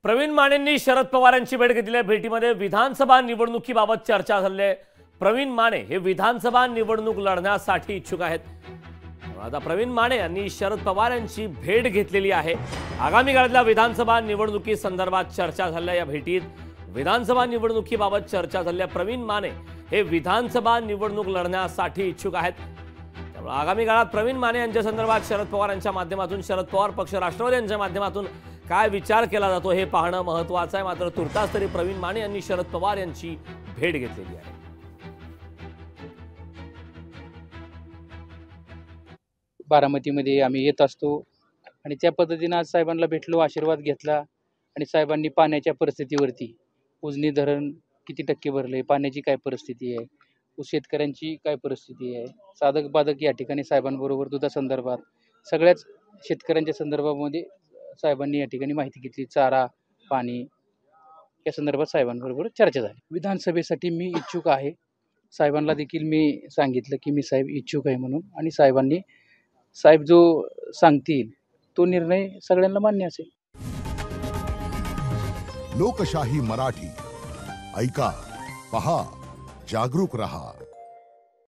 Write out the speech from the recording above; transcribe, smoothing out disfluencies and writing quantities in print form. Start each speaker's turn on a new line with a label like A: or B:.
A: प्रवीण मानेंनी शरद पवारांची भेट घेतली आहे। भेटीमध्ये विधानसभा निवडणुकीबाबत चर्चा झाली आहे। प्रवीण माने हे विधानसभा निवडणूक लढण्यासाठी इच्छुक आहेत। आता प्रवीण माने यांनी शरद पवार यांची भेट घेतलेली आहे। आगामी काळातल्या विधानसभा निवडणुकी संदर्भात चर्चा झाल्या। या भेटीत विधानसभा निवडणुकीबाबत चर्चा झाली आहे। प्रवीण माने हे विधानसभा निवडणूक लढण्यासाठी इच्छुक आहेत। त्यामुळे आगामी काळात प्रवीण माने यांच्या संदर्भात शरद पवार यांच्या माध्यमातून, शरद पवार पक्ष राष्ट्रवादी यांच्या माध्यमातून काय विचार केला जातो हे पाहणं महत्त्वाचं आहे। मात्र तुर्तास तरी प्रवीण माने यांनी शरद पवार यांची भेट घेतलेली आहे।
B: बारामतीमध्ये आम्ही येत असतो आणि त्या पद्धतीने आज साहेबांना भेटलो, आशीर्वाद घेतला आणि साहेबांनी पाण्याच्या परिस्थितीवरती, उजनी धरण किती टक्के भरले, पाण्याची काय परिस्थिती आहे, शेतकऱ्यांची काय परिस्थिती आहे, साधक बाधक या ठिकाणी साहेबांबरोबर दुधासंदर्भात सगळ्याच शेतकऱ्यांच्या संदर्भामध्ये साहेबांनी या ठिकाणी माहिती घेतली। चारा, पाणी या संदर्भात साहेबांबरोबर चर्चा झाली। विधानसभेसाठी मी इच्छुक आहे। साहेबांना देखील मी सांगितलं की मी साहेब इच्छुक आहे म्हणून, आणि साहेबांनी साहेब जो सांगतील तो निर्णय सगळ्यांना मान्य असेल।
C: लोकशाही मराठी ऐका, पहा, जागरूक रहा।